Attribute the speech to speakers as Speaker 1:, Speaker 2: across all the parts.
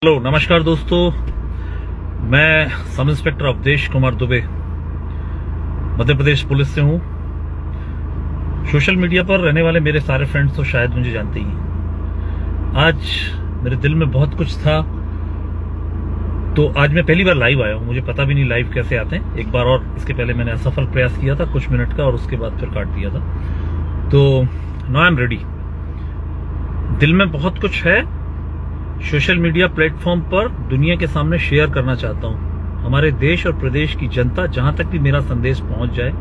Speaker 1: Hello नमस्कार दोस्तों, मैं sub inspector Awadhesh Kumar Dubey Madhya Pradesh police से हूं। सोशल मीडिया पर रहने वाले मेरे सारे फ्रेंड्स तो शायद मुझे जानते ही हैं। आज मेरे दिल में बहुत कुछ था, तो आज मैं पहली बार लाइव आया हूं। मुझे पता भी नहीं लाइव कैसे आते हैं। एक बार और इसके पहले मैंने असफल प्रयास किया था कुछ मिनट का, और उसके बाद फिर काट दिया था। तो नाउ आई एम रेडी। दिल में बहुत कुछ है, सोशल मीडिया प्लेटफॉर्म पर दुनिया के सामने शेयर करना चाहता हूं। हमारे देश और प्रदेश की जनता, जहां तक भी मेरा संदेश पहुंच जाए,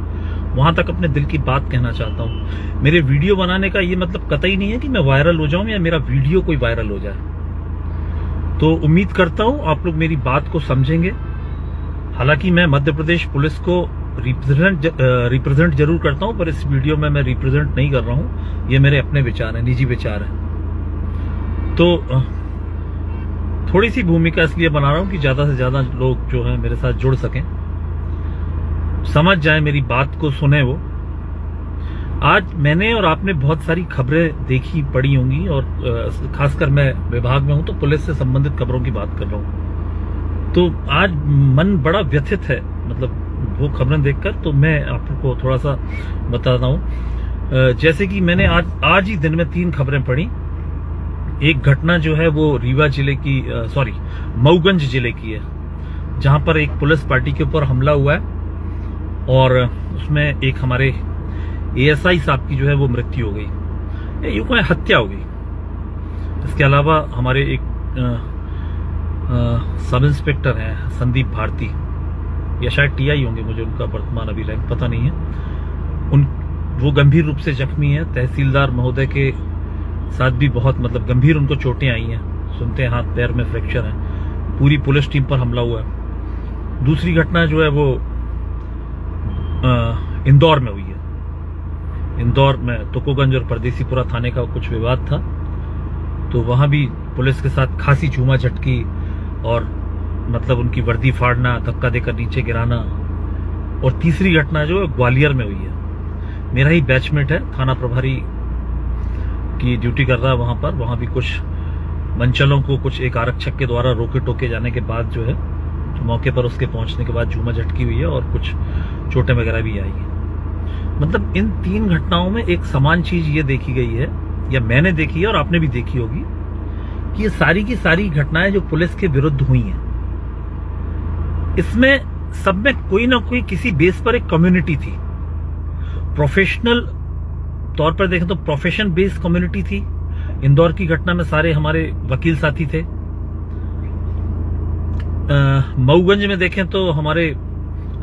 Speaker 1: वहां तक अपने दिल की बात कहना चाहता हूं। मेरे वीडियो बनाने का ये मतलब कतई नहीं है कि मैं वायरल हो जाऊं या मेरा वीडियो कोई वायरल हो जाए। तो उम्मीद करता हूं आप लोग मेरी बात को समझेंगे। हालांकि मैं मध्य प्रदेश पुलिस को रिप्रेजेंट जरूर करता हूं, पर इस वीडियो में मैं रिप्रेजेंट नहीं कर रहा हूं। ये मेरे अपने विचार हैं, निजी विचार हैं। तो थोड़ी सी भूमिका इसलिए बना रहा हूं कि ज्यादा से ज्यादा लोग जो है मेरे साथ जुड़ सकें, समझ जाए, मेरी बात को सुने वो। आज मैंने और आपने बहुत सारी खबरें देखी पढ़ी होंगी, और खासकर मैं विभाग में हूं तो पुलिस से संबंधित खबरों की बात कर रहा हूं। तो आज मन बड़ा व्यथित है, मतलब वो खबरें देखकर। तो मैं आपको थोड़ा सा बताता हूं। जैसे कि मैंने आज ही दिन में 3 खबरें पढ़ी। एक घटना जो है वो रीवा जिले की मऊगंज जिले की है, जहां पर एक पुलिस पार्टी के ऊपर हमला हुआ है, और उसमें एक हमारे एएसआई साहब की जो है वो मृत्यु हो गई, यूं कहें हत्या हो गई। इसके अलावा हमारे एक सब इंस्पेक्टर हैं संदीप भारती, या शायद टीआई होंगे, मुझे उनका वर्तमान अभी रैंक पता नहीं है। वो गंभीर रूप से जख्मी है। तहसीलदार महोदय के साथ भी बहुत गंभीर उनको चोटें आई हैं, सुनते हैं हाथ पैर में फ्रैक्चर है। पूरी पुलिस टीम पर हमला हुआ है। दूसरी घटना जो है वो इंदौर में हुई है। इंदौर में तुकोगंज और परदेसीपुरा थाने का कुछ विवाद था, तो वहां भी पुलिस के साथ खासी झूमा झटकी, और उनकी वर्दी फाड़ना, धक्का देकर नीचे गिराना। और तीसरी घटना जो है ग्वालियर में हुई है। मेरा ही बैचमेट है, थाना प्रभारी की ड्यूटी कर रहा है वहां भी कुछ मंचलों को कुछ एक आरक्षक के द्वारा रोके टोके जाने के बाद जो है, मौके पर उसके पहुंचने के बाद झूमा झटकी हुई है, और कुछ चोटें वगैरह भी आई है। इन 3 घटनाओं में एक समान चीज ये देखी गई है, या मैंने देखी है और आपने भी देखी होगी, कि ये सारी की सारी घटनाएं जो पुलिस के विरुद्ध हुई हैं, इसमें सब में कोई ना कोई किसी बेस पर एक कम्युनिटी थी। प्रोफेशनल तौर पर देखें तो प्रोफेशन बेस्ड कम्युनिटी थी। इंदौर की घटना में सारे हमारे वकील साथी थे। मऊगंज में देखें तो हमारे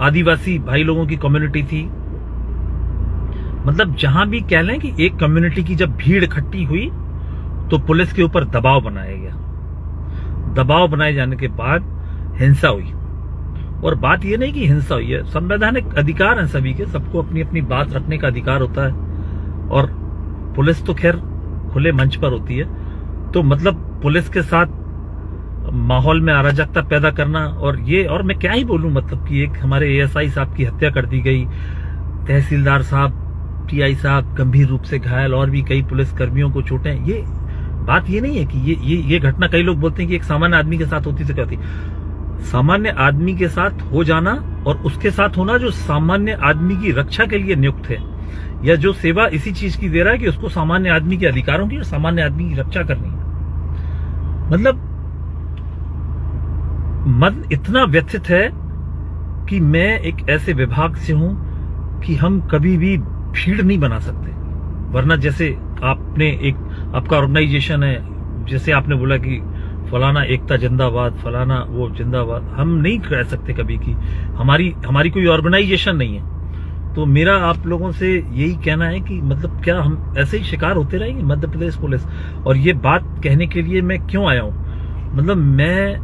Speaker 1: आदिवासी भाई लोगों की कम्युनिटी थी। जहां भी कह लें कि एक कम्युनिटी की जब भीड़ इकट्ठी हुई तो पुलिस के ऊपर दबाव बनाया गया। दबाव बनाए जाने के बाद हिंसा हुई। और बात यह नहीं कि हिंसा हुई है, संवैधानिक अधिकार है सभी के, सबको अपनी अपनी बात रखने का अधिकार होता है, और पुलिस तो खैर खुले मंच पर होती है। तो पुलिस के साथ माहौल में अराजकता पैदा करना, और मैं क्या ही बोलूं, कि एक हमारे एएसआई साहब की हत्या कर दी गई, तहसीलदार साहब, टीआई साहब गंभीर रूप से घायल, और भी कई पुलिस कर्मियों को चोटें। ये बात ये नहीं है कि ये घटना, कई लोग बोलते हैं कि एक सामान्य आदमी के साथ होती से क्या होती। सामान्य आदमी के साथ हो जाना, और उसके साथ होना जो सामान्य आदमी की रक्षा के लिए नियुक्त है, या जो सेवा इसी चीज की दे रहा है कि उसको सामान्य आदमी के अधिकारों की और सामान्य आदमी की रक्षा करनी है। मन इतना व्यथित है कि मैं एक ऐसे विभाग से हूं कि हम कभी भी भीड़ नहीं बना सकते। वरना जैसे आपका ऑर्गेनाइजेशन है, जैसे आपने बोला कि फलाना एकता जिंदाबाद, फलाना वो जिंदाबाद, हम नहीं कह सकते कभी कि हमारी कोई ऑर्गेनाइजेशन नहीं है। तो मेरा आप लोगों से यही कहना है कि क्या हम ऐसे ही शिकार होते रहेंगे मध्य प्रदेश पुलिस? और ये बात कहने के लिए मैं क्यों आया हूं, मैं,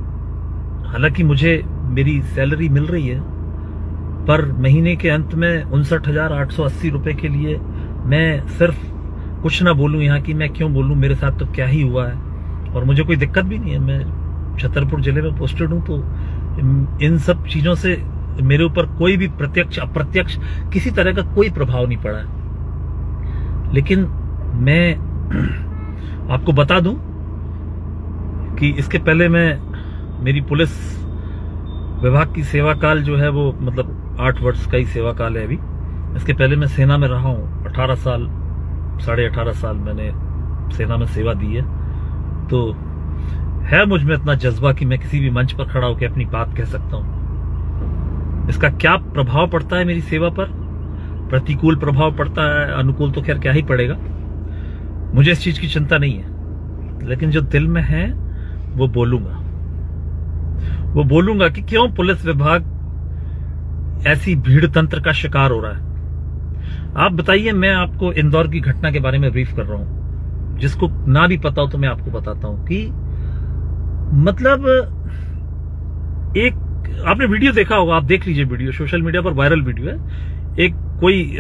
Speaker 1: हालांकि मुझे मेरी सैलरी मिल रही है, पर महीने के अंत में 59,880 रुपए के लिए मैं सिर्फ कुछ ना बोलूं यहाँ की, मैं क्यों बोलूं, मेरे साथ तो क्या ही हुआ है, और मुझे कोई दिक्कत भी नहीं है। मैं छतरपुर जिले में पोस्टेड हूं, तो इन सब चीजों से मेरे ऊपर कोई भी प्रत्यक्ष अप्रत्यक्ष किसी तरह का कोई प्रभाव नहीं पड़ा है। लेकिन मैं आपको बता दूं कि इसके पहले मेरी पुलिस विभाग की सेवा काल जो है वो मतलब 8 वर्ष का ही सेवा काल है अभी। इसके पहले मैं सेना में रहा हूँ 18 साल, 18.5 साल मैंने सेना में सेवा दी है। तो है मुझ में इतना जज्बा कि मैं किसी भी मंच पर खड़ा होकर अपनी बात कह सकता हूँ। इसका क्या प्रभाव पड़ता है मेरी सेवा पर, प्रतिकूल प्रभाव पड़ता है, अनुकूल तो खैर क्या ही पड़ेगा, मुझे इस चीज की चिंता नहीं है। लेकिन जो दिल में है वो बोलूंगा कि क्यों पुलिस विभाग ऐसी भीड़ तंत्र का शिकार हो रहा है। आप बताइए, मैं आपको इंदौर की घटना के बारे में ब्रीफ कर रहा हूं, जिसको ना भी पता हो तो मैं आपको बताता हूं कि मतलब एक आपने वीडियो देखा होगा, आप देख लीजिए वीडियो, सोशल मीडिया पर वायरल वीडियो है। एक कोई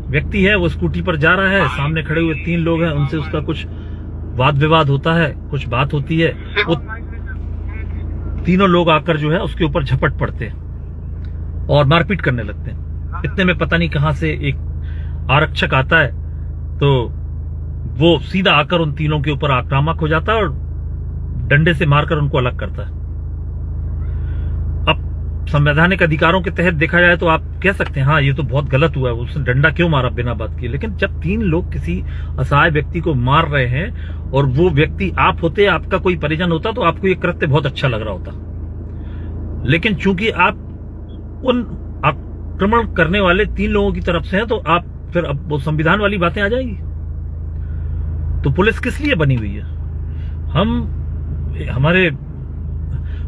Speaker 1: व्यक्ति है, वो स्कूटी पर जा रहा है, सामने खड़े हुए 3 लोग हैं, उनसे उसका कुछ वाद विवाद होता है, कुछ बात होती है, वो तीनों लोग आकर जो है उसके ऊपर झपट पड़ते हैं और मारपीट करने लगते हैं। इतने में पता नहीं कहां से एक आरक्षक आता है, तो वो सीधा आकर उन तीनों के ऊपर आक्रामक हो जाता है और डंडे से मारकर उनको अलग करता है। अब संवैधानिक अधिकारों के तहत देखा जाए तो आप कह सकते हैं हाँ ये तो बहुत गलत हुआ है, उसने डंडा क्यों मारा बिना बात किए। लेकिन जब 3 लोग किसी असहाय व्यक्ति को मार रहे हैं और वो व्यक्ति आप होते, आपका कोई परिजन होता, तो आपको ये कृत्य बहुत अच्छा लग रहा होता। लेकिन चूंकि आप उन आक्रमण करने वाले 3 लोगों की तरफ से हैं, तो आप फिर अब वो संविधान वाली बातें आ जाएगी। तो पुलिस किस लिए बनी हुई है? हमारे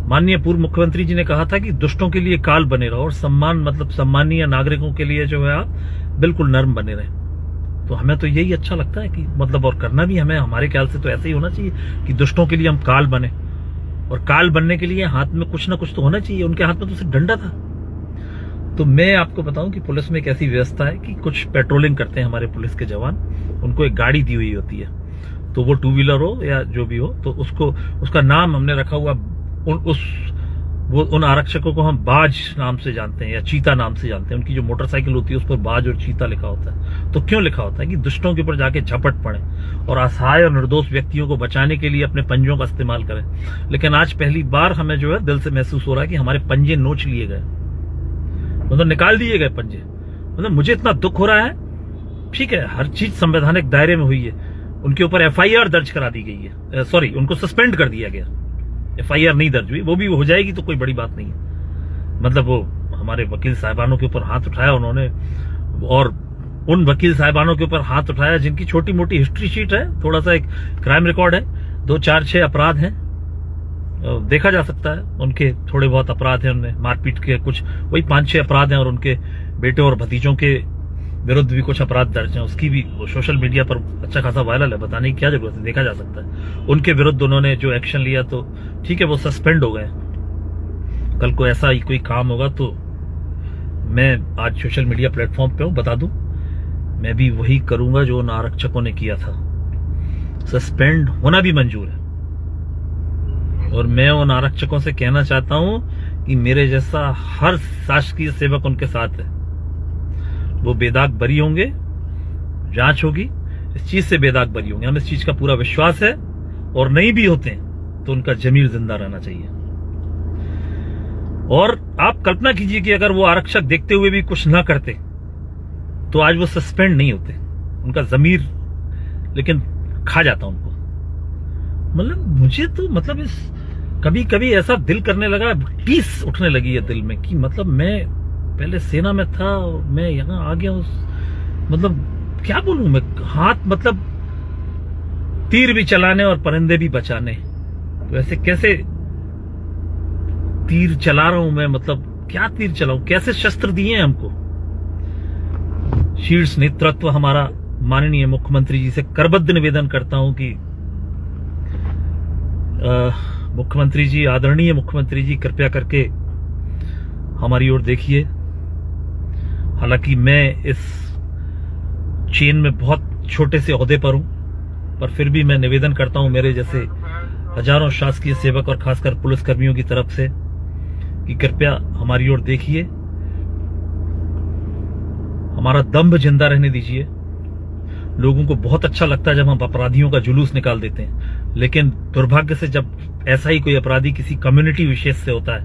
Speaker 1: माननीय पूर्व मुख्यमंत्री जी ने कहा था कि दुष्टों के लिए काल बने रहो और सम्मानीय नागरिकों के लिए जो है आप बिल्कुल नर्म बने रहे। तो हमें तो यही अच्छा लगता है कि मतलब, और करना भी हमें, हमारे ख्याल से तो ऐसे ही होना चाहिए कि दुष्टों के लिए हम काल बने, और काल बनने के लिए हाथ में कुछ ना कुछ तो होना चाहिए। उनके हाथ में तो सिर्फ डंडा था। तो मैं आपको बताऊं कि पुलिस में एक ऐसी व्यवस्था है कि कुछ पेट्रोलिंग करते हैं हमारे पुलिस के जवान, उनको एक गाड़ी दी हुई होती है, तो वो 2 व्हीलर हो या जो भी हो, तो उसका नाम हमने रखा हुआ, उन आरक्षकों को हम बाज नाम से जानते हैं या चीता नाम से जानते हैं। उनकी जो मोटरसाइकिल होती है उस पर बाज और चीता लिखा होता है। तो क्यों लिखा होता है? कि दुष्टों के ऊपर जाके झपट पड़े और असहाय और निर्दोष व्यक्तियों को बचाने के लिए अपने पंजों का इस्तेमाल करें। लेकिन आज पहली बार हमें जो है दिल से महसूस हो रहा है कि हमारे पंजे नोच लिए गए, मतलब निकाल दिए गए पंजे। मतलब मुझे इतना दुख हो रहा है। ठीक है, हर चीज संवैधानिक दायरे में हुई है, उनके ऊपर FIR दर्ज करा दी गई है, सॉरी उनको सस्पेंड कर दिया गया, FIR नहीं दर्ज हुई, वो भी हो जाएगी तो कोई बड़ी बात नहीं है। मतलब वो हमारे वकील साहिबानों के ऊपर हाथ उठाया उन्होंने, और उन वकील साहिबानों के ऊपर हाथ उठाया जिनकी छोटी मोटी हिस्ट्री शीट है, थोड़ा सा एक क्राइम रिकॉर्ड है, 2, 4, 6 अपराध हैं, देखा जा सकता है। उनके थोड़े बहुत अपराध हैं, उनमें मारपीट के कुछ वही 5-6 अपराध हैं, और उनके बेटे और भतीजों के विरुद्ध भी कुछ अपराध दर्ज हैं। उसकी भी सोशल मीडिया पर अच्छा खासा वायरल है, बताने की क्या जरूरत है, देखा जा सकता है। उनके विरुद्ध उन्होंने जो एक्शन लिया, तो ठीक है वो सस्पेंड हो गए। कल को ऐसा ही कोई काम होगा तो मैं आज सोशल मीडिया प्लेटफॉर्म पे हूं, बता दूं, मैं भी वही करूंगा जो उन आरक्षकों ने किया था। सस्पेंड होना भी मंजूर है, और मैं उन आरक्षकों से कहना चाहता हूं कि मेरे जैसा हर शासकीय सेवक उनके साथ है। वो बेदाग बरी होंगे, जांच होगी, इस चीज से बेदाग बरी होंगे, हमें इस चीज का पूरा विश्वास है। और नहीं भी होते हैं तो उनका जमीर जिंदा रहना चाहिए। और आप कल्पना कीजिए कि अगर वो आरक्षक देखते हुए भी कुछ ना करते तो आज वो सस्पेंड नहीं होते, उनका जमीर लेकिन खा जाता उनको। मतलब मुझे तो मतलब इस कभी कभी ऐसा दिल करने लगा, टीस उठने लगी है दिल में कि मतलब मैं पहले सेना में था और मैं यहां आ गया मतलब क्या बोलूं मैं, हाथ मतलब तीर भी चलाने और परिंदे भी बचाने, तो ऐसे कैसे तीर चला रहा हूं मैं, मतलब क्या तीर चलाऊं, कैसे शस्त्र दिए हैं हमको। शीर्ष नेतृत्व हमारा माननीय मुख्यमंत्री जी से करबद्ध निवेदन करता हूं कि मुख्यमंत्री जी, आदरणीय मुख्यमंत्री जी, कृपया करके हमारी ओर देखिए। हालांकि मैं इस चेन में बहुत छोटे से ओहदे पर हूं, पर फिर भी मैं निवेदन करता हूं मेरे जैसे हजारों शासकीय सेवक और खासकर पुलिसकर्मियों की तरफ से कि कृपया हमारी ओर देखिए, हमारा दम्भ जिंदा रहने दीजिए। लोगों को बहुत अच्छा लगता है जब हम अपराधियों का जुलूस निकाल देते हैं, लेकिन दुर्भाग्य से जब ऐसा ही कोई अपराधी किसी कम्युनिटी विशेष से होता है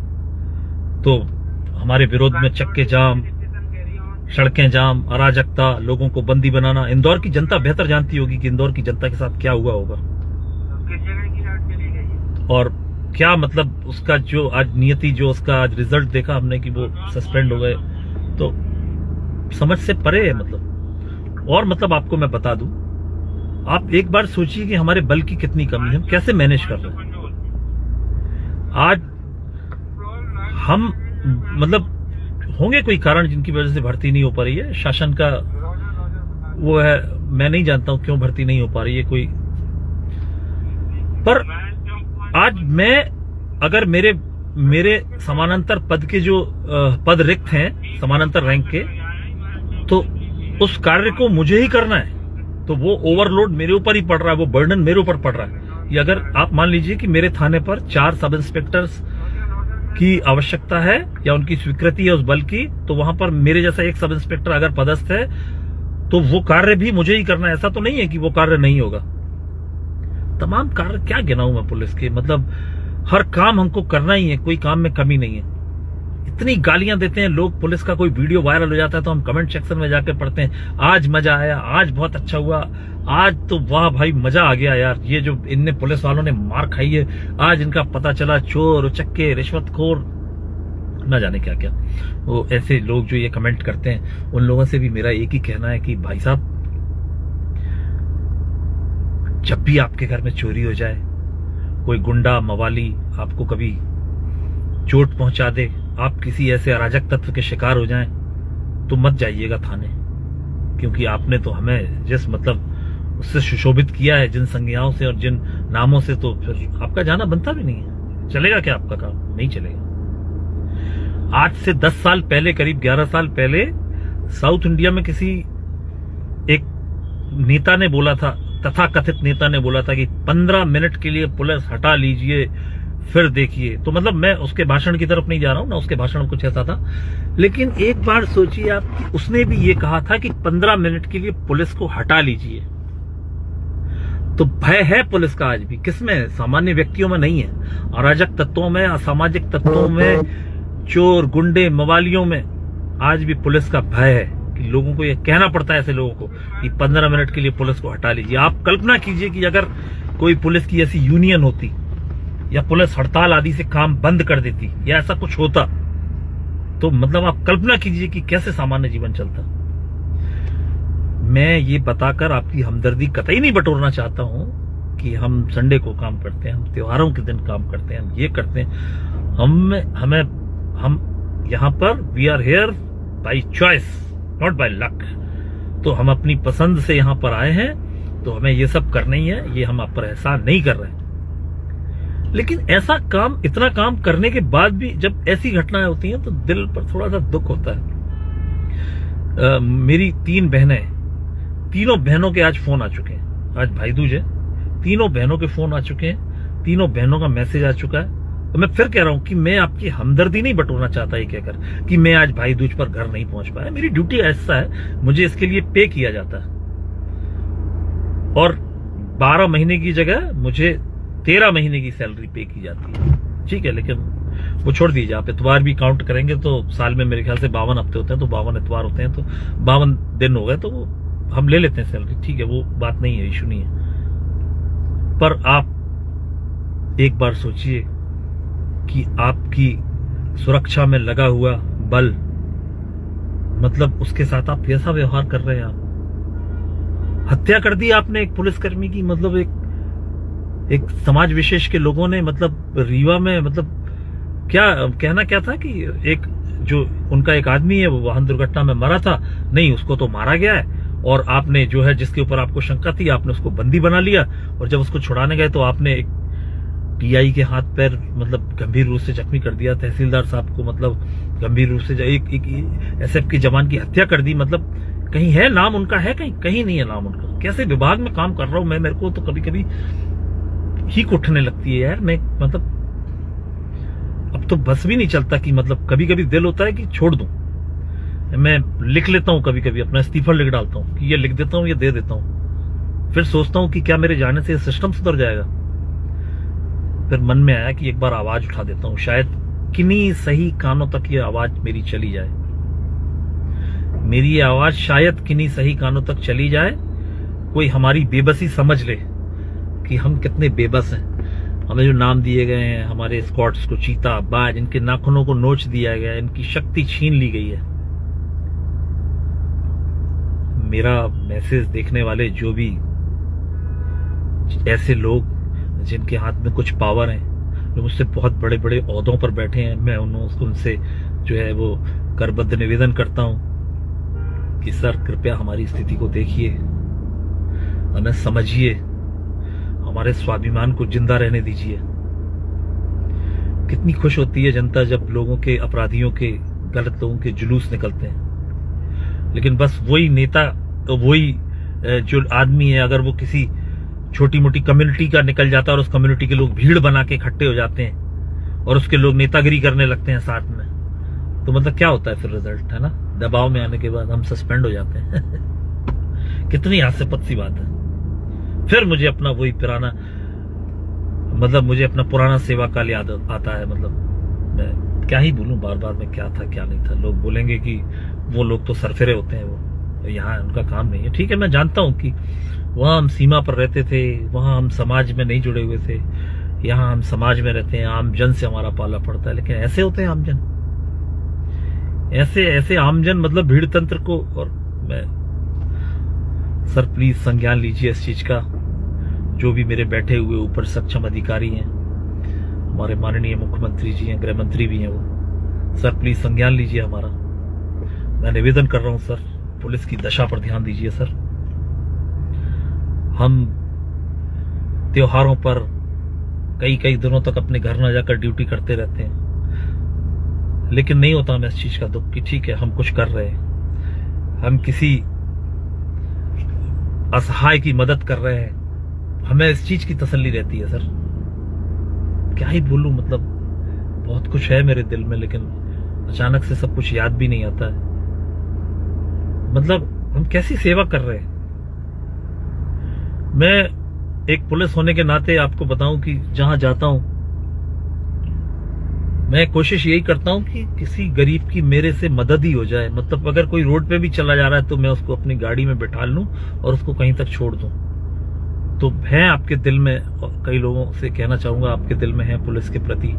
Speaker 1: तो हमारे विरोध में चक्के जाम, सड़कें जाम, अराजकता, लोगों को बंदी बनाना। इंदौर की जनता बेहतर जानती होगी कि इंदौर की जनता के साथ क्या हुआ होगा और क्या मतलब उसका जो आज नियति, जो उसका आज रिजल्ट देखा हमने कि वो सस्पेंड हो गए, तो समझ से परे है मतलब। और मतलब आपको मैं बता दूं, आप एक बार सोचिए कि हमारे बल की कितनी कमी है, हम कैसे मैनेज कर रहे हैं। आज हम मतलब होंगे कोई कारण जिनकी वजह से भर्ती नहीं हो पा रही है, शासन का वो है, मैं नहीं जानता हूं क्यों भर्ती नहीं हो पा रही है कोई। पर आज मैं अगर मेरे समानांतर पद के जो पद रिक्त हैं समानांतर रैंक के, तो उस कार्य को मुझे ही करना है, तो वो ओवरलोड मेरे ऊपर ही पड़ रहा है, वो बर्डन मेरे ऊपर पड़ रहा है। ये अगर आप मान लीजिए कि मेरे थाने पर 4 सब इंस्पेक्टर्स की आवश्यकता है या उनकी स्वीकृति है उस बल की, तो वहां पर मेरे जैसा एक सब इंस्पेक्टर अगर पदस्थ है तो वो कार्य भी मुझे ही करना है। ऐसा तो नहीं है कि वो कार्य नहीं होगा। तमाम कार्य क्या गिनाऊं मैं पुलिस के, मतलब हर काम हमको करना ही है, कोई काम में कमी नहीं है। इतनी गालियां देते हैं लोग, पुलिस का कोई वीडियो वायरल हो जाता है तो हम कमेंट सेक्शन में जाकर पढ़ते हैं, आज मजा आया, आज बहुत अच्छा हुआ, आज तो वाह भाई मजा आ गया यार, ये जो इनने पुलिस वालों ने मार खाई है, आज इनका पता चला, चोर उचक्के रिश्वतखोर ना जाने क्या क्या। वो ऐसे लोग जो ये कमेंट करते हैं, उन लोगों से भी मेरा एक ही कहना है कि भाई साहब, जब भी आपके घर में चोरी हो जाए, कोई गुंडा मवाली आपको कभी चोट पहुंचा दे, आप किसी ऐसे अराजक तत्व के शिकार हो जाएं, तो मत जाइएगा थाने, क्योंकि आपने तो हमें जिस मतलब उससे सुशोभित किया है, जिन संज्ञाओं से और जिन नामों से, तो फिर आपका जाना बनता भी नहीं है। चलेगा क्या आपका काम? नहीं चलेगा। आज से 10 साल पहले, करीब 11 साल पहले, साउथ इंडिया में किसी एक नेता ने बोला था, तथाकथित नेता ने बोला था कि 15 मिनट के लिए पुलिस हटा लीजिए फिर देखिए। तो मतलब मैं उसके भाषण की तरफ नहीं जा रहा हूं ना, उसके भाषण में कुछ ऐसा था, लेकिन एक बार सोचिए आप कि उसने भी ये कहा था कि 15 मिनट के लिए पुलिस को हटा लीजिए। तो भय है पुलिस का आज भी, किसमें? सामान्य व्यक्तियों में नहीं है, अराजक तत्वों में, असामाजिक तत्वों में, चोर गुंडे मवालियों में आज भी पुलिस का भय है कि लोगों को ये कहना पड़ता है ऐसे लोगों को कि 15 मिनट के लिए पुलिस को हटा लीजिए। आप कल्पना कीजिए कि अगर कोई पुलिस की ऐसी यूनियन होती या पुलिस हड़ताल आदि से काम बंद कर देती या ऐसा कुछ होता, तो मतलब आप कल्पना कीजिए कि कैसे सामान्य जीवन चलता। मैं ये बताकर आपकी हमदर्दी कतई नहीं बटोरना चाहता हूं कि हम संडे को काम करते हैं, हम त्योहारों के दिन काम करते हैं, हम ये करते हैं। हम यहां पर we are here by choice, not by luck. तो हम अपनी पसंद से यहां पर आए हैं, तो हमें ये सब करना ही है, ये हम आप पर एहसान नहीं कर रहे हैं। लेकिन ऐसा काम, इतना काम करने के बाद भी जब ऐसी घटनाएं होती हैं तो दिल पर थोड़ा सा दुख होता है। मेरी 3 बहनें, तीनों बहनों के आज फोन आ चुके हैं, आज भाई दूज है, तीनों बहनों के फोन आ चुके हैं, तीनों बहनों का मैसेज आ चुका है। तो मैं फिर कह रहा हूं कि मैं आपकी हमदर्दी नहीं बटोरना चाहता ये कहकर कि मैं आज भाई दूज पर घर नहीं पहुंच पाया। मेरी ड्यूटी ऐसा है, मुझे इसके लिए पे किया जाता है, और 12 महीने की जगह मुझे 13 महीने की सैलरी पे की जाती है, ठीक है। लेकिन वो छोड़ दीजिए, आप इतवार भी काउंट करेंगे तो साल में मेरे ख्याल से 52 हफ्ते होते हैं, तो 52 इतवार होते हैं, तो 52 दिन हो गए, तो वो हम ले लेते हैं सैलरी, ठीक है, वो बात नहीं है, इशू नहीं है। पर आप एक बार सोचिए कि आपकी सुरक्षा में लगा हुआ बल, मतलब उसके साथ आप कैसा व्यवहार कर रहे हैं। आप हत्या कर दी आपने एक पुलिसकर्मी की, मतलब एक समाज विशेष के लोगों ने, मतलब रीवा में, मतलब क्या कहना क्या था कि एक जो उनका एक आदमी है वो वाहन दुर्घटना में मरा था, नहीं उसको तो मारा गया है, और आपने जो है जिसके ऊपर आपको शंका थी आपने उसको बंदी बना लिया, और जब उसको छुड़ाने गए तो आपने एक टीआई के हाथ पैर मतलब गंभीर रूप से जख्मी कर दिया, तहसीलदार साहब को मतलब गंभीर रूप से एक एसएफ के जवान की हत्या कर दी। मतलब कहीं है नाम उनका, है कहीं नहीं है नाम उनका। कैसे विभाग में काम कर रहा हूं मैं, मेरे को तो कभी कभी हीक उठने लगती है यार। मैं मतलब अब तो बस भी नहीं चलता कि मतलब कभी कभी दिल होता है कि छोड़ दूं। मैं लिख लेता हूं, कभी कभी अपना इस्तीफा लिख डालता हूं कि ये लिख देता हूं, ये दे देता हूं, फिर सोचता हूं कि क्या मेरे जाने से सिस्टम सुधर जाएगा। फिर मन में आया कि एक बार आवाज उठा देता हूं, शायद किन्हीं सही कानों तक ये आवाज मेरी चली जाए। मेरी ये आवाज शायद किन्हीं सही कानों तक चली जाए, कोई हमारी बेबसी समझ ले कि हम कितने बेबस हैं। हमें जो नाम दिए गए हैं, हमारे स्क्वाड्स को चीता, बाज, इनके नाखूनों को नोच दिया गया है, इनकी शक्ति छीन ली गई है। मेरा मैसेज देखने वाले जो भी ऐसे लोग जिनके हाथ में कुछ पावर है, जो मुझसे बहुत बड़े बड़े ओहदों पर बैठे हैं, मैं उनसे जो है वो करबद्ध निवेदन करता हूं कि सर कृपया हमारी स्थिति को देखिए, हमें समझिए, हमारे स्वाभिमान को जिंदा रहने दीजिए। कितनी खुश होती है जनता जब लोगों के, अपराधियों के, गलत लोगों के जुलूस निकलते हैं, लेकिन बस वही नेता, तो वही जो आदमी है, अगर वो किसी छोटी मोटी कम्युनिटी का निकल जाता है और उस कम्युनिटी के लोग भीड़ बना के इकट्ठे हो जाते हैं और उसके लोग नेतागिरी करने लगते हैं साथ में, तो मतलब क्या होता है फिर रिजल्ट, है ना? दबाव में आने के बाद हम सस्पेंड हो जाते हैं। कितनी हास्यास्पद सी बात है। फिर मुझे अपना वही पुराना, मतलब मुझे अपना पुराना सेवा काल याद आता है। मतलब मैं क्या ही बोलूं, बार बार मैं क्या था क्या नहीं था। लोग बोलेंगे कि वो लोग तो सरफिरे होते हैं, वो यहाँ उनका काम नहीं है। ठीक है, मैं जानता हूं कि वहां हम सीमा पर रहते थे, वहां हम समाज में नहीं जुड़े हुए थे, यहाँ हम समाज में रहते हैं, आम जन से हमारा पाला पड़ता है। लेकिन ऐसे होते हैं आमजन, ऐसे आमजन, मतलब भीड़ तंत्र को। और मैं, सर प्लीज संज्ञान लीजिए इस चीज का। जो भी मेरे बैठे हुए ऊपर सक्षम अधिकारी हैं, हमारे माननीय मुख्यमंत्री जी हैं, गृह मंत्री भी हैं वो, सर प्लीज संज्ञान लीजिए हमारा। मैं निवेदन कर रहा हूं सर, पुलिस की दशा पर ध्यान दीजिए सर। हम त्योहारों पर कई दिनों तक अपने घर न जाकर ड्यूटी करते रहते हैं, लेकिन नहीं होता हमें इस चीज का दुख कि ठीक है हम कुछ कर रहे हैं, हम किसी असहाय की मदद कर रहे हैं, हमें इस चीज की तसल्ली रहती है सर। क्या ही बोलूं, मतलब बहुत कुछ है मेरे दिल में, लेकिन अचानक से सब कुछ याद भी नहीं आता है। मतलब हम कैसी सेवा कर रहे हैं। मैं एक पुलिस होने के नाते आपको बताऊं कि जहां जाता हूं, मैं कोशिश यही करता हूं कि किसी गरीब की मेरे से मदद ही हो जाए। मतलब अगर कोई रोड पे भी चला जा रहा है तो मैं उसको अपनी गाड़ी में बिठा लूं और उसको कहीं तक छोड़ दूं। तो है आपके दिल में, कई लोगों से कहना चाहूंगा, आपके दिल में है पुलिस के प्रति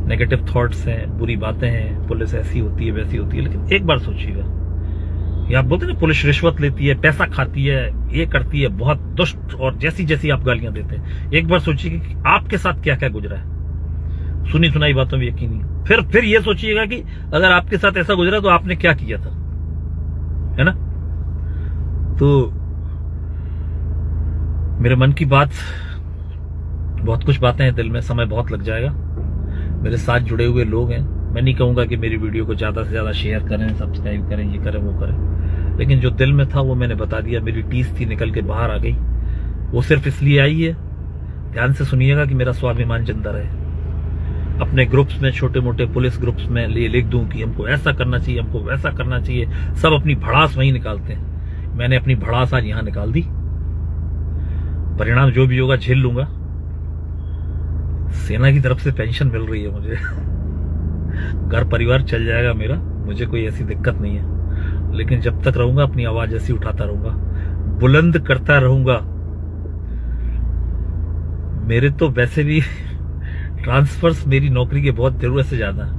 Speaker 1: नेगेटिव थॉट्स हैं, बुरी बातें हैं, पुलिस ऐसी होती है वैसी होती है। लेकिन एक बार सोचिएगा, ये आप बोलते हैं ना पुलिस रिश्वत लेती है, पैसा खाती है, ये करती है, बहुत दुष्ट, और जैसी जैसी आप गालियां देते हैं। एक बार सोचिएगा कि आपके साथ क्या क्या गुजरा है। सुनी सुनाई बातों में यकीन नहीं। फिर ये सोचिएगा कि अगर आपके साथ ऐसा गुजरा तो आपने क्या किया था, है ना? तो मेरे मन की बात, बहुत कुछ बातें हैं दिल में, समय बहुत लग जाएगा। मेरे साथ जुड़े हुए लोग हैं, मैं नहीं कहूंगा कि मेरी वीडियो को ज्यादा से ज्यादा शेयर करें, सब्सक्राइब करें, ये करें वो करें, लेकिन जो दिल में था वो मैंने बता दिया। मेरी टीस थी, निकल के बाहर आ गई। वो सिर्फ इसलिए आई है, ध्यान से सुनिएगा, कि मेरा स्वाभिमान जिंदा रहे। अपने ग्रुप्स में, छोटे मोटे पुलिस ग्रुप्स में लिख दूं कि हमको ऐसा करना चाहिए, हमको वैसा करना चाहिए। सब अपनी भड़ास वहीं निकालते हैं। मैंने अपनी भड़ास आज यहां निकाल दी। परिणाम जो भी होगा झेल लूंगा। सेना की तरफ से पेंशन मिल रही है मुझे, घर परिवार चल जाएगा मेरा, मुझे कोई ऐसी दिक्कत नहीं है। लेकिन जब तक रहूंगा अपनी आवाज ऐसी उठाता रहूंगा, बुलंद करता रहूंगा। मेरे तो वैसे भी ट्रांसफर्स मेरी नौकरी के बहुत जरूरत से ज्यादा है।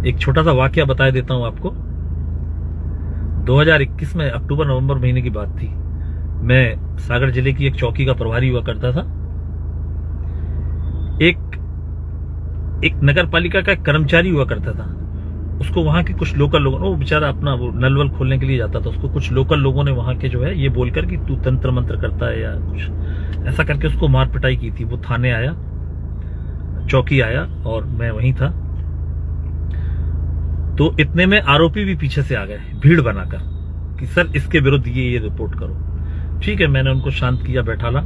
Speaker 1: एक छोटा सा वाकया बता देता हूं आपको। 2021 में अक्टूबर नवंबर महीने की बात थी। मैं सागर जिले की एक चौकी का प्रभारी हुआ करता था। एक नगर पालिका का कर्मचारी हुआ करता था। उसको वहां के कुछ लोकल लोगों, वो बेचारा अपना वो नलवल खोलने के लिए जाता था, उसको कुछ लोकल लोगों ने वहां के जो है ये बोलकर कि तू तंत्र मंत्र करता है या कुछ ऐसा करके उसको मार पिटाई की थी। वो थाने आया, चौकी आया, और मैं वहीं था। तो इतने में आरोपी भी पीछे से आ गए भीड़ बनाकर कि सर इसके विरुद्ध ये रिपोर्ट करो। ठीक है, मैंने उनको शांत किया, बैठाला।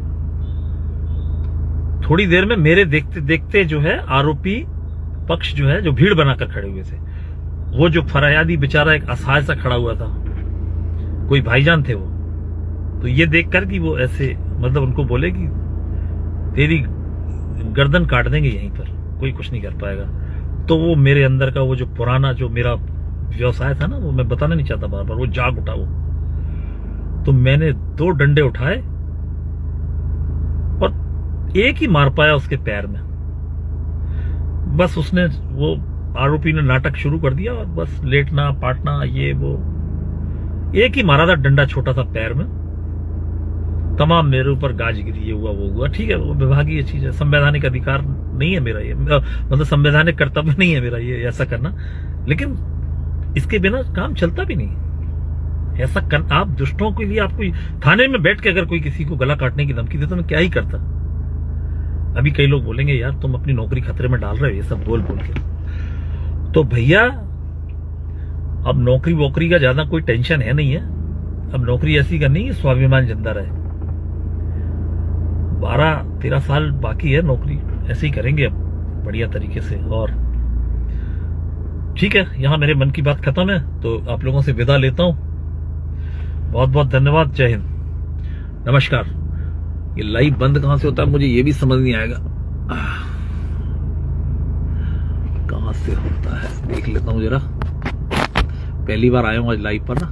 Speaker 1: थोड़ी देर में मेरे देखते देखते जो है आरोपी पक्ष जो है, जो भीड़ बनाकर खड़े हुए थे, वो जो फरियादी बेचारा एक असहाय सा खड़ा हुआ था, कोई भाईजान थे वो, तो ये देखकर कि वो ऐसे, मतलब उनको बोले कि तेरी गर्दन काट देंगे यहीं पर, कोई कुछ नहीं कर पाएगा। तो वो मेरे अंदर का वो जो पुराना जो मेरा व्यवसाय था ना, वो मैं बताना नहीं चाहता बार बार, वो जाग उठा वो। तो मैंने 2 डंडे उठाए और एक ही मार पाया उसके पैर में। बस उसने, वो आरोपी ने नाटक शुरू कर दिया और बस लेटना पाटना ये वो, एक ही मारा था डंडा छोटा सा पैर में, तमाम मेरे ऊपर गाज गिरी, ये हुआ वो हुआ। ठीक है, वो विभागीय चीज है, संवैधानिक अधिकार नहीं है मेरा ये, मतलब संवैधानिक कर्तव्य नहीं है मेरा ये ऐसा करना, लेकिन इसके बिना काम चलता भी नहीं ऐसा कर। आप दुष्टों के लिए, आपको थाने में बैठ के अगर कोई किसी को गला काटने की धमकी दे तो मैं क्या ही करता। अभी कई लोग बोलेंगे यार तुम अपनी नौकरी खतरे में डाल रहे हो ये सब बोल बोल के। तो भैया अब नौकरी वोकरी का ज्यादा कोई टेंशन है नहीं है। अब नौकरी ऐसी करनी है स्वाभिमान जिंदा रहे। 12-13 साल बाकी है नौकरी, ऐसे ही करेंगे अब बढ़िया तरीके से। और ठीक है, यहां मेरे मन की बात खत्म है, तो आप लोगों से विदा लेता हूं। बहुत बहुत धन्यवाद। जय हिंद, नमस्कार। ये लाइव बंद कहां से होता है मुझे ये भी समझ नहीं आएगा, कहां से होता है देख लेता हूं जरा। पहली बार आया हूं आज लाइव पर ना।